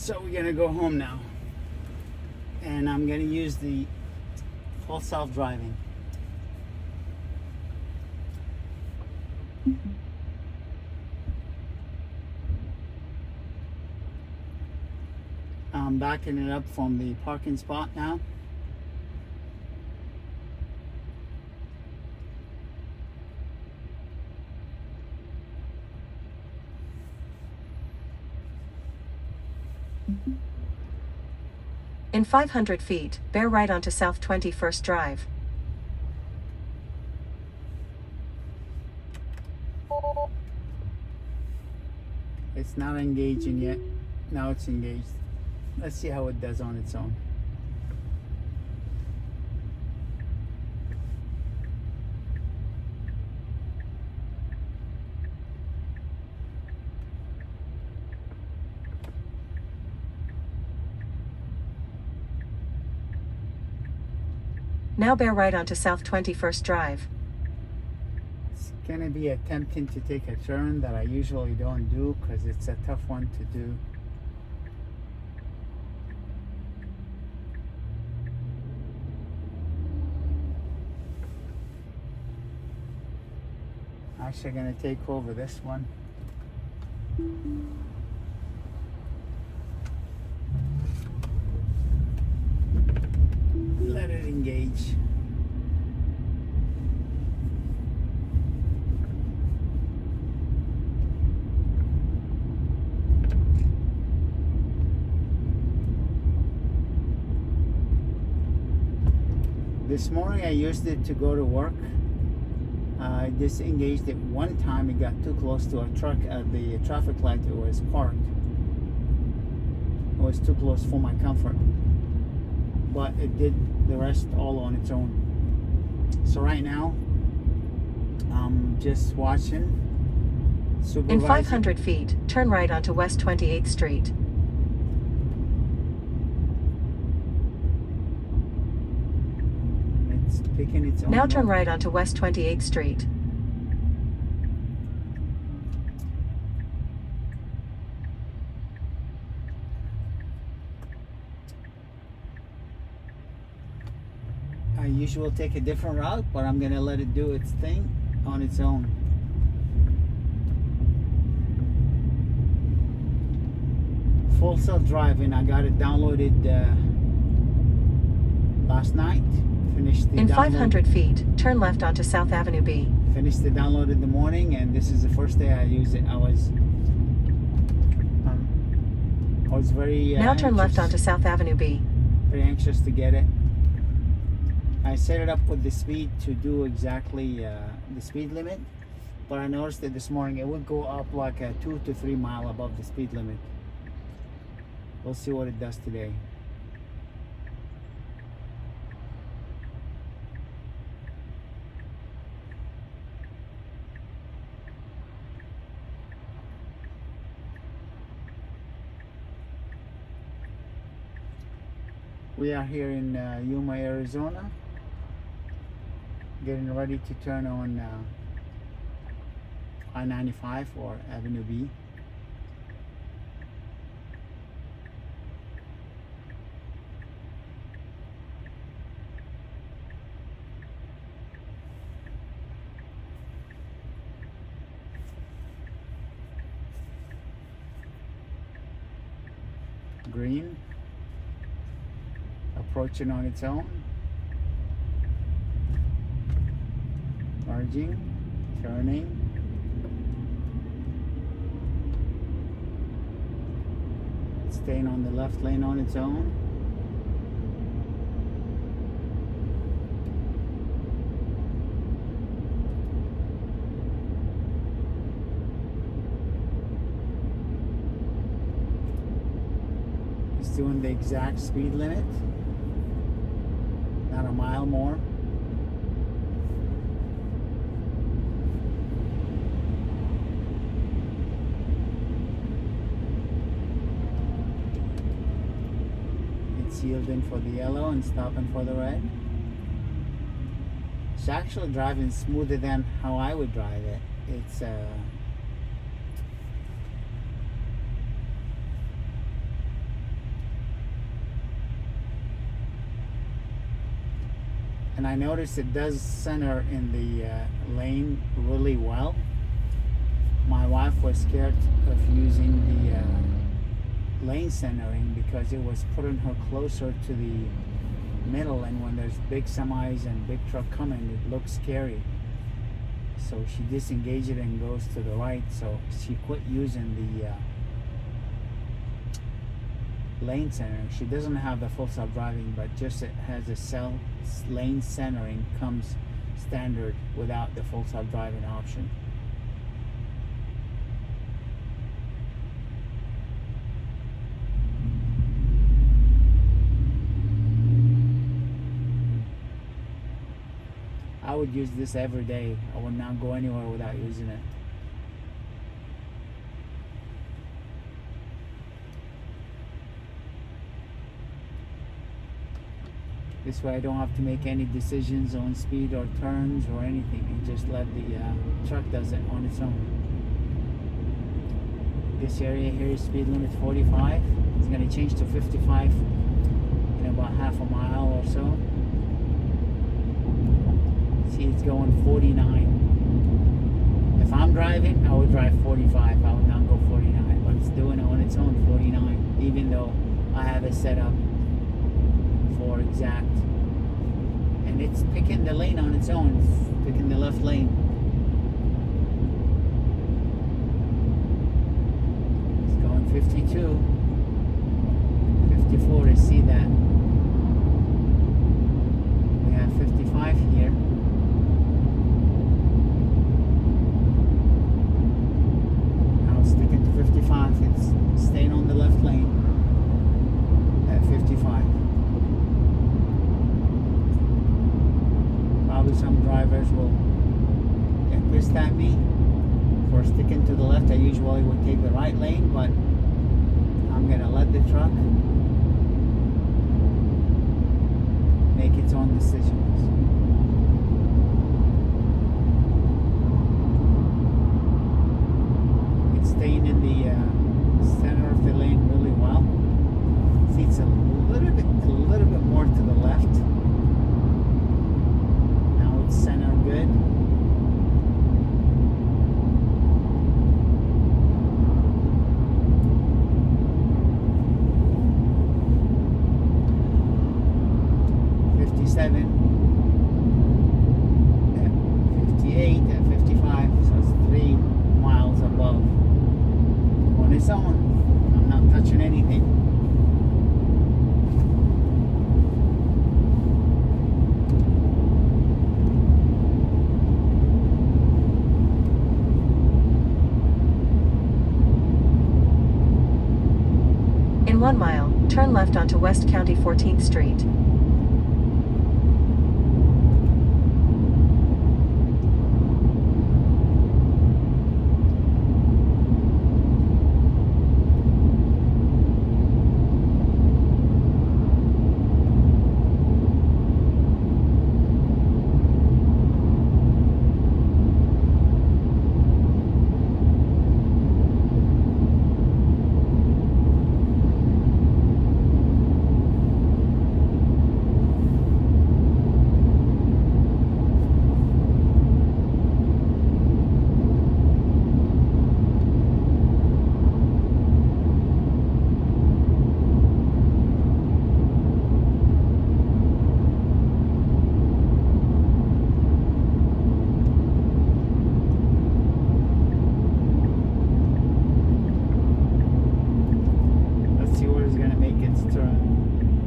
So we're gonna go home now, and I'm gonna use the full self-driving. I'm backing it up from the parking spot now. In 500 feet, bear right onto South 21st Drive. It's not engaging yet. Now it's engaged. Let's see how it does on its own. Now bear right onto South 21st Drive. It's gonna be attempting to take a turn that I usually don't do because it's a tough one to do. Actually gonna take over this one. Let it engage. This morning I used it to go to work. I disengaged it one time. It got too close to a truck at the traffic light. It was parked. It was too close for my comfort. But it did the rest all on its own. So right now, I'm just watching. In 500 feet, turn right onto West 28th Street. It's picking its own. Now turn right onto West 28th Street. I usually take a different route, but I'm gonna let it do its thing on its own. Full self-driving. I got it downloaded last night. Finished the In download. 500 feet, turn left onto South Avenue B. Finished the download in the morning, and this is the first day I used it. I was very Now turn left anxious, onto South Avenue B. very anxious to get it. I set it up with the speed to do exactly the speed limit, but I noticed that this morning it would go up like a 2 to 3 mile above the speed limit. We'll see what it does today. We are here in Yuma, Arizona, getting ready to turn on I-95 or Avenue B. Green. Approaching on its own, merging, turning, staying on the left lane on its own. It's doing the exact speed limit. Not a mile more. It's yielding for the yellow and stopping for the red. It's actually driving smoother than how I would drive it. It's and I noticed it does center in the lane really well. My wife was scared of using the lane centering because it was putting her closer to the middle, and when there's big semis and big truck coming, it looks scary. So she disengaged it and goes to the right, so she quit using the lane centering. She doesn't have the full self-driving, but just it has a lane centering comes standard without the full self-driving option. I would use this every day. I would not go anywhere without using it. This way I don't have to make any decisions on speed or turns or anything, and just let the truck does it on its own. This area here is speed limit 45. It's going to change to 55 in about half a mile or so. See, it's going 49. If I'm driving, I would drive 45. I would not go 49, but it's doing it on its own 49, even though I have it set up for exact. And it's picking the lane on its own. It's picking the left lane. It's going 52. 54 to see that. We have 55 here. Sticking to 55, it's staying on the left lane at 55. Probably some drivers will get pissed at me for sticking to the left. I usually would take the right lane, but I'm gonna let the truck make its own decisions. Staying in the center of the lane really well. See, it's a little bit more to the left. Now it's center good. At 58, at 55, so it's 3 miles above. On its own. I'm not touching anything. In 1 mile, turn left onto West County 14th Street.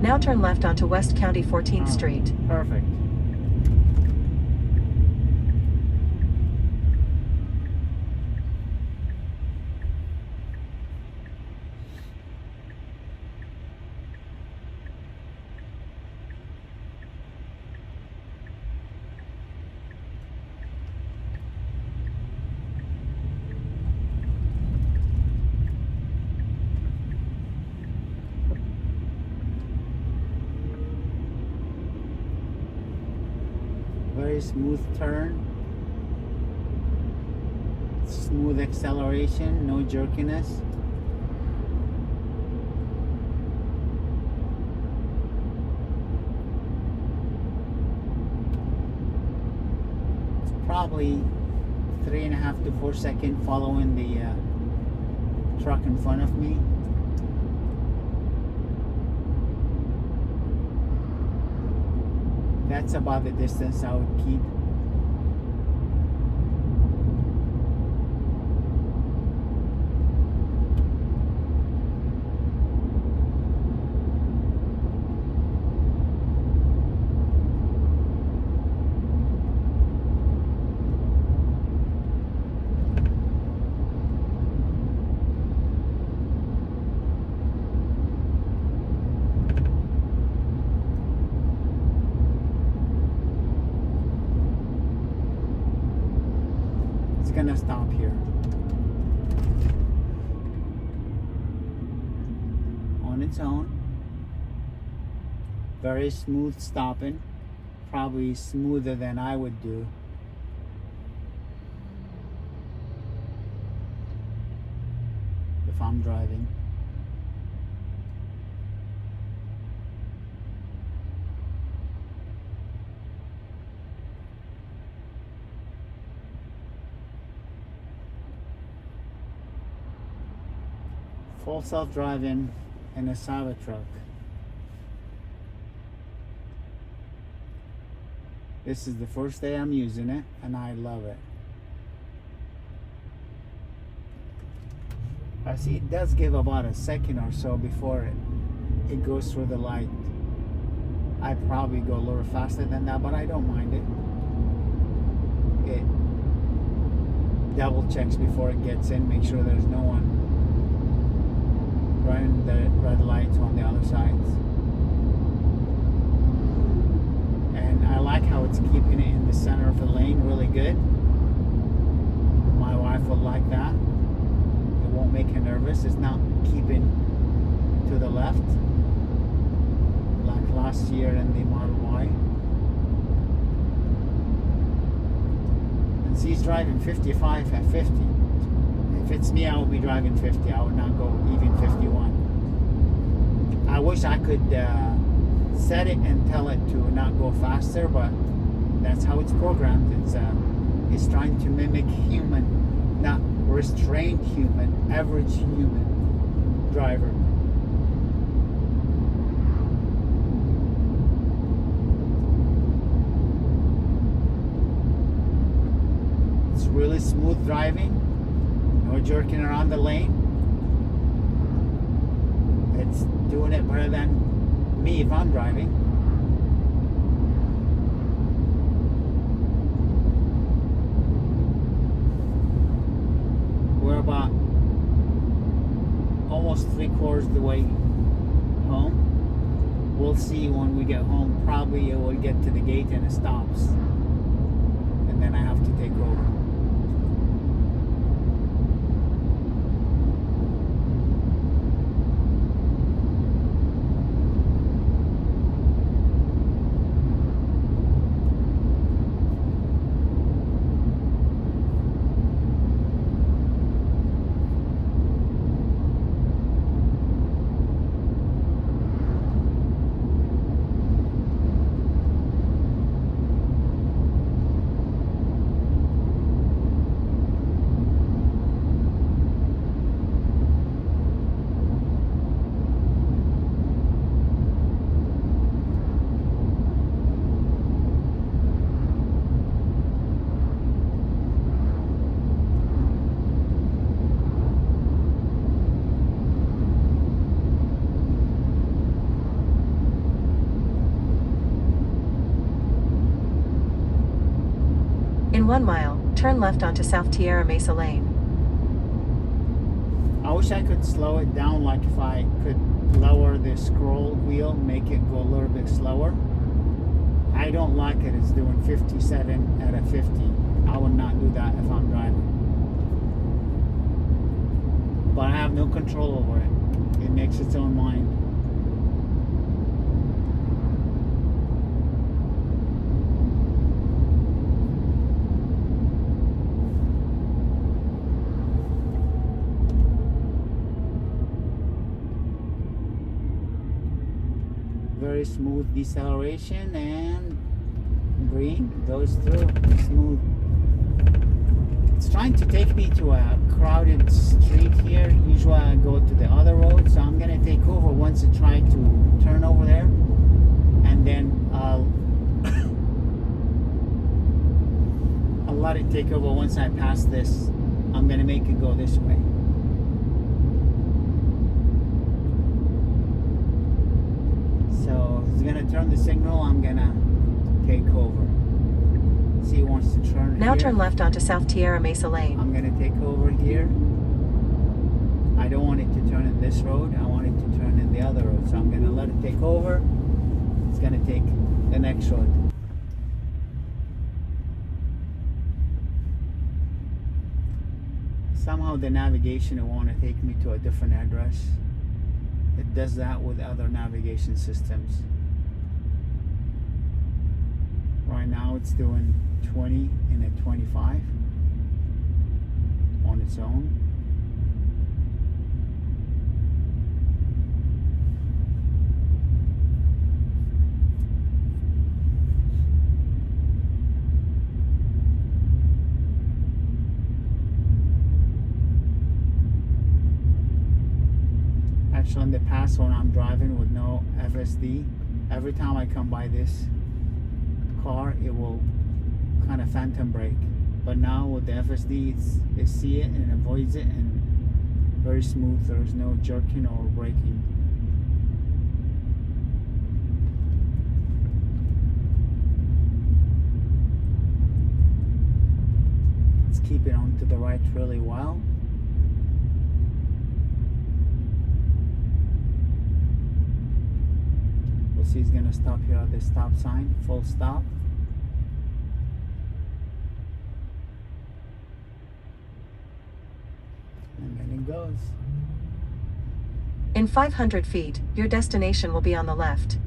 Now turn left onto West County 14th Street. Perfect. Very smooth turn, smooth acceleration, no jerkiness. probably 3.5 to 4 seconds following the truck in front of me. That's about the distance I would keep. Gonna stop here on its own. Very smooth stopping, probably smoother than I would do. If I'm driving. Full self-driving in a Cybertruck. This is the first day I'm using it, and I love it. I see it does give about a second or so before it goes through the light. I probably go a little faster than that, but I don't mind it. It double checks before it gets in, make sure there's no one running the red lights on the other sides. And I like how it's keeping it in the center of the lane really good. My wife would like that. It won't make her nervous. It's not keeping to the left like last year in the Model Y. And she's driving 55 at 50. If it's me, I would be driving 50. I would not go even 51. I wish I could set it and tell it to not go faster, but that's how it's programmed. It's trying to mimic human, not restrained human, average human driver. It's really smooth driving. No jerking around the lane. It's doing it better than me if I'm driving. We're about almost 3/4 the way home. We'll see when we get home. Probably it will get to the gate and it stops. And then I have to take over. In 1 mile, turn left onto South Tierra Mesa Lane. I wish I could slow it down, like if I could lower the scroll wheel, make it go a little bit slower. I don't like it. It's doing 57 at a 50. I would not do that if I'm driving. But I have no control over it. It makes its own mind. Very smooth deceleration, and green goes through smooth. It's trying to take me to a crowded street here. Usually I go to the other road, so I'm gonna take over once it tries to turn over there, and then I'll let it take over. Once I pass this, I'm gonna make it go this way. So it's gonna turn the signal. I'm gonna take over. See, it wants to turn. Now here. turn left onto South Tierra Mesa Lane. I'm gonna take over here. I don't want it to turn in this road. I want it to turn in the other road. So I'm gonna let it take over. It's gonna take the next road. Somehow the navigation will want to take me to a different address. It does that with other navigation systems. Right now it's doing 20 and a 25 on its own. Actually, in the past when I'm driving with no FSD, every time I come by this car, it will kind of phantom brake. But now with the FSD, it see it and avoids it, and very smooth. There's no jerking or braking. Let's keep it on to the right really well. We'll see, he's gonna stop here at the stop sign, full stop. And then it goes. In 500 feet, your destination will be on the left.